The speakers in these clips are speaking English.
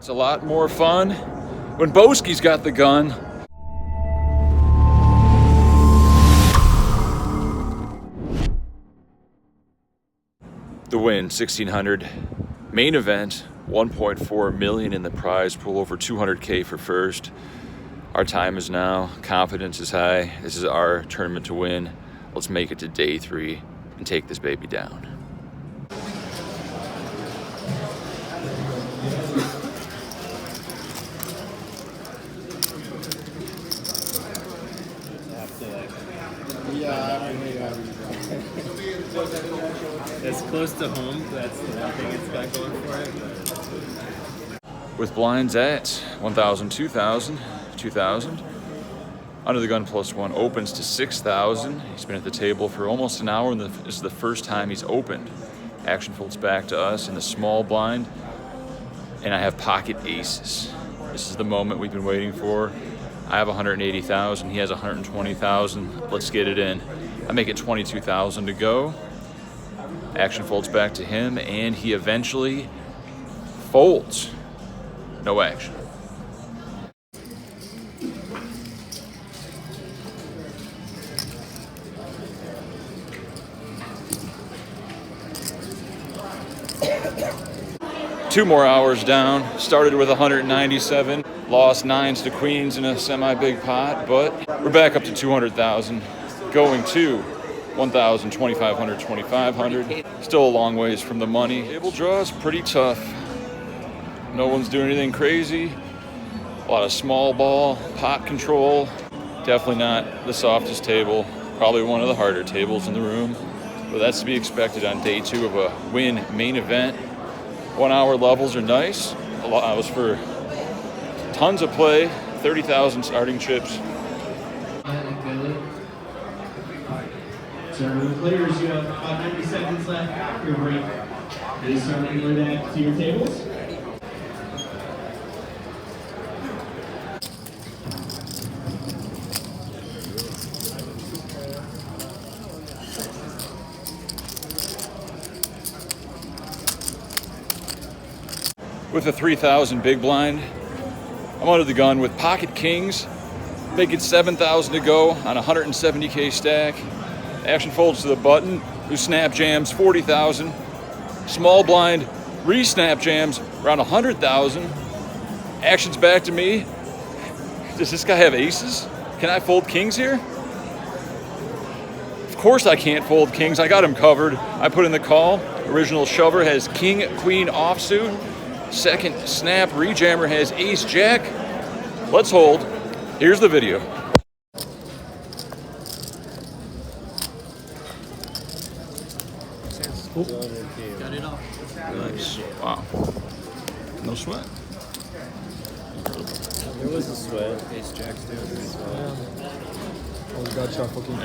It's a lot more fun when Boski's got the gun. The Wynn 1600 main event, 1.4 million in the prize pool, over 200K for first. Our time is now, confidence is high. This is our tournament to win. Let's make it to day 3 and take this baby down. It's close to home, that's the one thing it's got going for it. With blinds at 1,000, 2,000, 2,000. Under the gun +1 opens to 6,000. He's been at the table for almost an hour, and this is the first time he's opened. Action folds back to us in the small blind, and I have pocket aces. This is the moment we've been waiting for. I have 180,000, he has 120,000. Let's get it in. I make it 22,000 to go. Action folds back to him, and he eventually folds. No action. Two more hours down. Started with 197. Lost 9s to queens in a semi-big pot, but we're back up to 200,000. Going to 1,000, 2,500, 2,500. Still a long ways from the money. Table draw is pretty tough. No one's doing anything crazy. A lot of small ball, pot control. Definitely not the softest table. Probably one of the harder tables in the room. But that's to be expected on day 2 of a Wynn main event. 1 hour levels are nice. Allows for tons of play. 30,000 starting chips. So with players, you have about 90 seconds left after your break. Please start making that to your tables. With a 3,000 big blind, I'm under the gun with pocket kings. Make it 7,000 to go on a 170K stack. Action folds to the button, who snap jams 40,000. Small blind, re-snap jams around 100,000. Action's back to me. Does this guy have aces? Can I fold kings here? Of course I can't fold kings. I got him covered. I put in the call. Original shover has king, queen offsuit. Second snap rejammer has ace jack. Let's hold. Here's the video. Got it off. Nice. Wow. No sweat. There was a sweat. Ace jacks too. Oh, we got shot fucking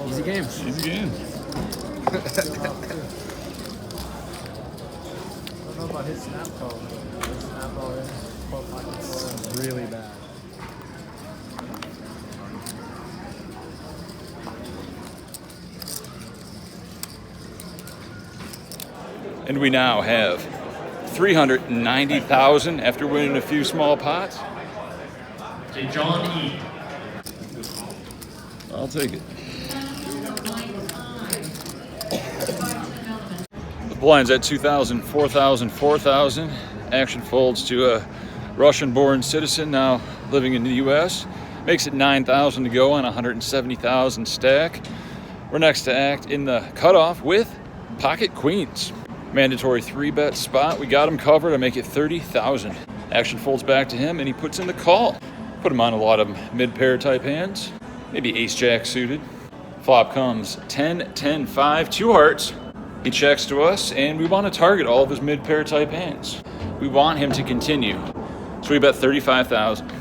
Easy game. Easy game. I don't know about his snap call. His snap call is really bad. And we now have 390,000 after winning a few small pots. To John E. I'll take it. The blind's at 2,000, 4,000, 4,000. Action folds to a Russian-born citizen now living in the U.S. Makes it 9,000 to go on a 170,000 stack. We're next to act in the cutoff with pocket queens. Mandatory 3-bet spot. We got him covered. I make it 30,000. Action folds back to him, and he puts in the call. Put him on a lot of mid-pair type hands. Maybe ace-jack suited. Flop comes 10, 10, 5, 2 hearts. He checks to us, and we want to target all of his mid-pair type hands. We want him to continue. So we bet 35,000.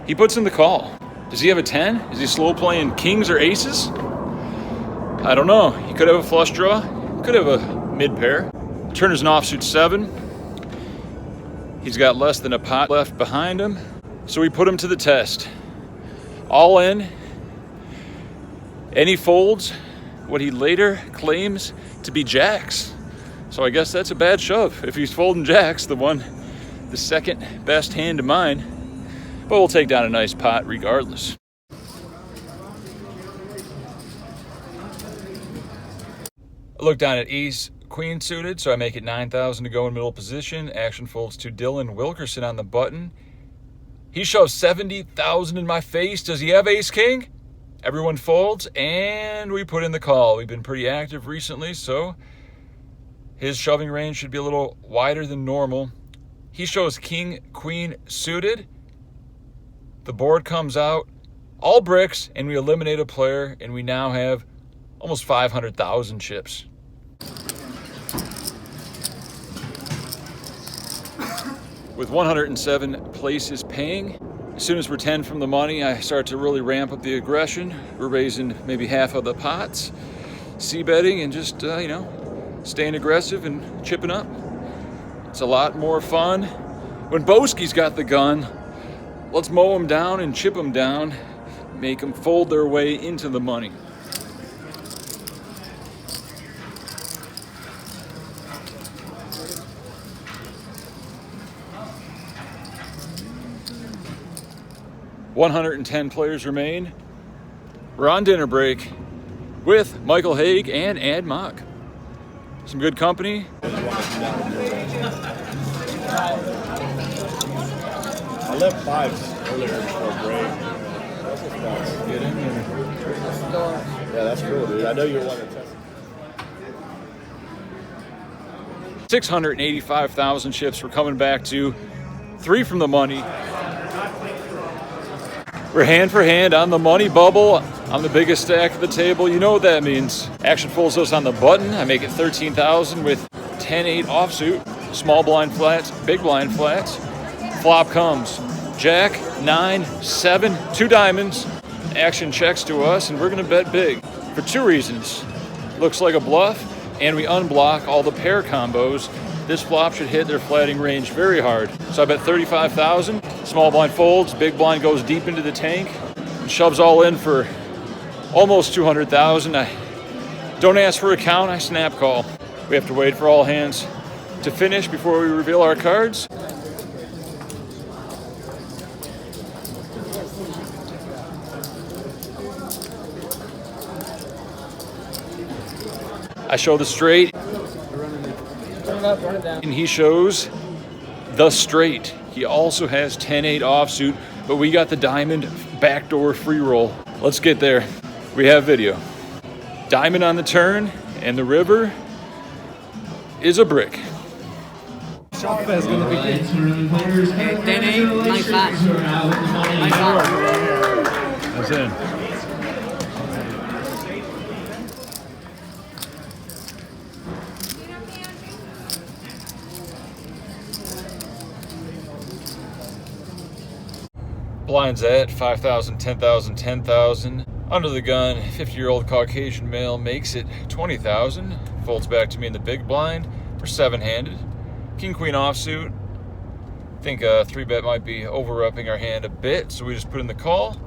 He puts in the call. Does he have a 10? Is he slow playing kings or aces? I don't know. He could have a flush draw. Could have a mid-pair. Turn is an offsuit 7. He's got less than a pot left behind him, so we put him to the test. All in, and he folds what he later claims to be jacks. So I guess that's a bad shove. If he's folding jacks, the second best hand of mine. But we'll take down a nice pot regardless. I look down at ace queen suited, so I make it 9,000 to go in middle position. Action folds to Dylan Wilkerson on the button. He shoves 70,000 in my face. Does he have ace king? Everyone folds, and we put in the call. We've been pretty active recently, so his shoving range should be a little wider than normal. He shows king queen suited. The board comes out, all bricks, and we eliminate a player, and we now have almost 500,000 chips. With 107 places paying, as soon as we're 10 from the money, I start to really ramp up the aggression. We're raising maybe half of the pots, c-betting, and just, staying aggressive and chipping up. It's a lot more fun. When Boski's got the gun, let's mow them down and chip them down, make them fold their way into the money. $110 players remain. We're on dinner break with Michael Haig and Ad Mock. Some good company. I left fives earlier for a break. Get in there. Yeah, that's cool, dude. I know you're one to test. 685,000 chips. We're coming back to 3 from the money. We're hand for hand on the money bubble. I'm the biggest stack of the table. You know what that means. Action folds us on the button. I make it 13,000 with 10-8 offsuit. Small blind flats, big blind flats. Flop comes jack, 9, 7, 2 diamonds. Action checks to us, and we're gonna bet big for 2 reasons. Looks like a bluff, and we unblock all the pair combos. This flop should hit their flatting range very hard. So I bet 35,000. Small blind folds, big blind goes deep into the tank, and shoves all in for almost 200,000. I don't ask for a count, I snap call. We have to wait for all hands to finish before we reveal our cards. I show the straight, and he shows the straight. He also has 10-8 offsuit, but we got the diamond backdoor free roll. Let's get there. We have video. Diamond on the turn, and the river is a brick. Shop is going to be good. 10-8, my five. My five. That's in. Blinds at 5,000, 10,000, 10,000. Under the gun, 50-year-old Caucasian male makes it 20,000. Folds back to me in the big blind. We're 7-handed. King, queen offsuit. Think a 3-bet might be over-upping our hand a bit, so we just put in the call.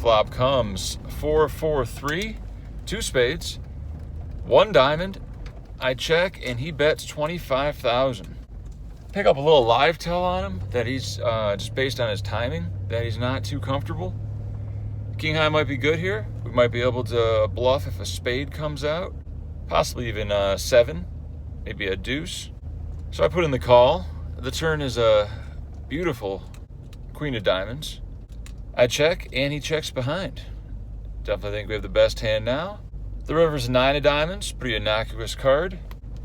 Flop comes 4, 4, 3, 2 spades, 1 diamond. I check, and he bets 25,000. Pick up a little live tell on him that he's just based on his timing, that he's not too comfortable. King high might be good here. We might be able to bluff if a spade comes out, possibly even 7, maybe a deuce. So I put in the call. The turn is a beautiful queen of diamonds. I check, and he checks behind. Definitely think we have the best hand now. The river's a 9 of diamonds, pretty innocuous card.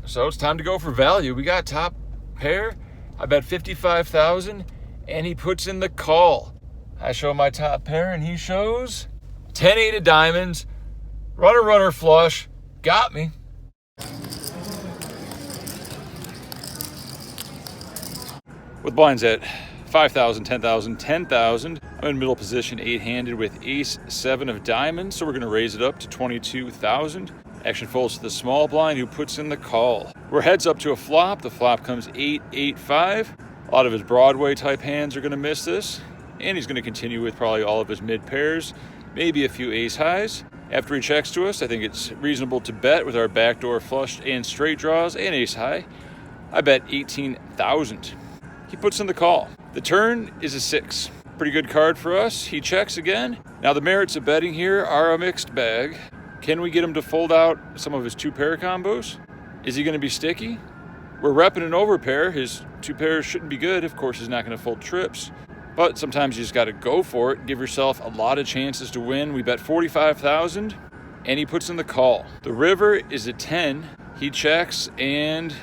So it's time to go for value. We got top pair. I bet 55,000, and he puts in the call. I show my top pair, and he shows 10-8 of diamonds. Runner flush. Got me. With blinds at 5,000, 10,000, 10,000. I'm in middle position, 8-handed with ace 7 of diamonds, so we're going to raise it up to 22,000. Action folds to the small blind, who puts in the call. We're heads up to a flop. The flop comes 8, 8, 5. A lot of his Broadway type hands are going to miss this, and he's going to continue with probably all of his mid pairs, maybe a few ace highs. After he checks to us, I think it's reasonable to bet with our backdoor flush and straight draws and ace high. I bet 18,000. He puts in the call. The turn is a 6. Pretty good card for us. He checks again. Now the merits of betting here are a mixed bag. Can we get him to fold out some of his 2-pair combos? Is he going to be sticky? We're repping an overpair. His 2 pairs shouldn't be good. Of course, he's not going to fold trips. But sometimes you just got to go for it. Give yourself a lot of chances to win. We bet 45,000, and he puts in the call. The river is a 10. He checks, and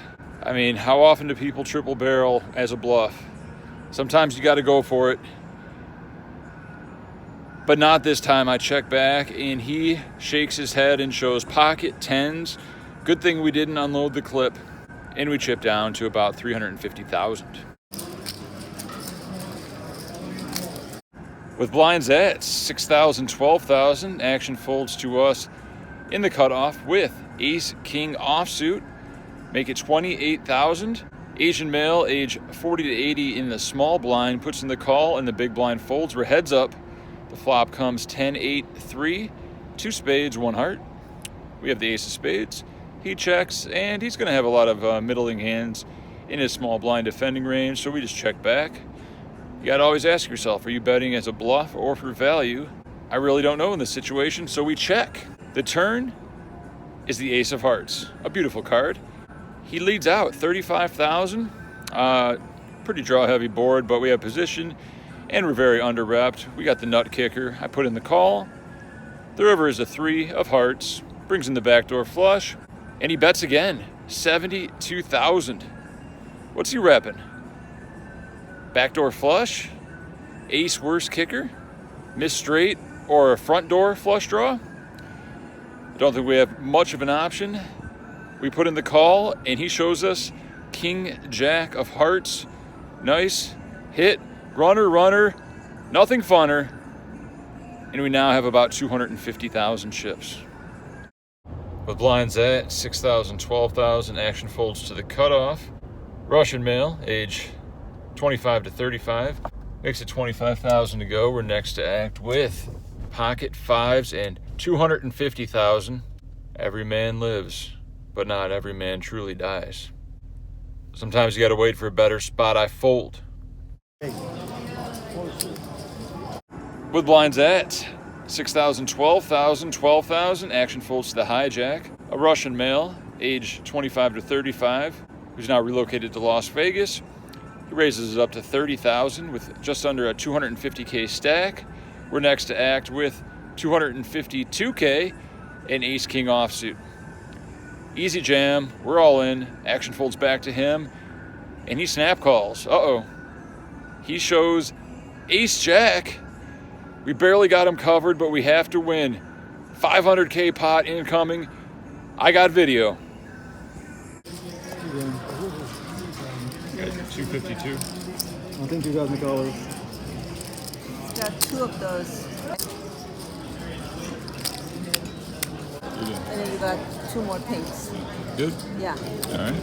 I mean, how often do people triple barrel as a bluff? Sometimes you got to go for it. But not this time. I check back, and he shakes his head and shows pocket 10s. Good thing we didn't unload the clip, and we chip down to about 350,000. With blinds at 6,000, 12,000, action folds to us in the cutoff with ace king offsuit. Make it 28,000. Asian male, age 40 to 80 in the small blind, puts in the call, and the big blind folds. We're heads up. The flop comes 10, 8, 3, 2 spades, 1 heart. We have the ace of spades. He checks, and he's going to have a lot of middling hands in his small blind defending range, so we just check back. You got to always ask yourself, are you betting as a bluff or for value? I really don't know in this situation, so we check. The turn is the ace of hearts, a beautiful card. He leads out 35,000. Pretty draw heavy board, but we have position, and we're very under-repped. We got the nut kicker. I put in the call. The river is a 3 of hearts, brings in the backdoor flush, and he bets again, 72,000. What's he repping? Backdoor flush, ace worst kicker, miss straight, or a front door flush draw? I don't think we have much of an option. We put in the call, and he shows us king jack of hearts. Nice hit, runner, nothing funner. And we now have about 250,000 chips. With blinds at 6,000, 12,000, action folds to the cutoff. Russian male, age 25 to 35, makes it 25,000 to go. We're next to act with pocket 5s and 250,000. Every man lives, but not every man truly dies. Sometimes you got to wait for a better spot. I fold. With blinds at 6,000, 12,000, 12,000, action folds to the hijack. A Russian male, age 25 to 35, who's now relocated to Las Vegas. He raises it up to 30,000 with just under a 250K stack. We're next to act with 252K and ace king offsuit. Easy jam, we're all in. Action folds back to him, and he snap calls. Uh-oh. He shows ace jack. We barely got him covered, but we have to win. 500K pot incoming. I got video. 252. I think you got the colors. It's got 2 of those. And then you got 2 more pinks. Good? Yeah. All right.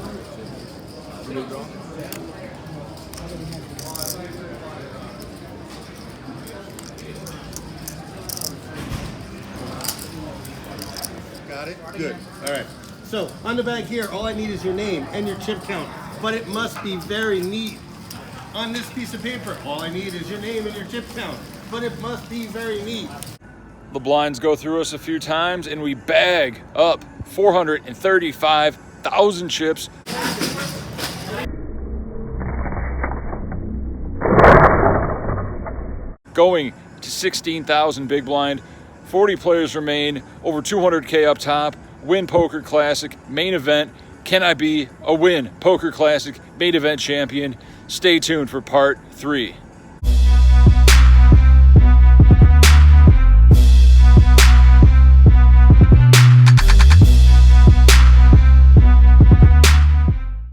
Got it? Good. All right. So, on the bag here, all I need is your name and your chip count. But it must be very neat. On this piece of paper, all I need is your name and your chip count. But it must be very neat. The blinds go through us a few times, and we bag up 435,000 chips. Going to 16,000 big blind. 40 players remain, over 200K up top. Wynn Poker Classic, main event. Can I be a Wynn Poker Classic main event champion? Stay tuned for part 3.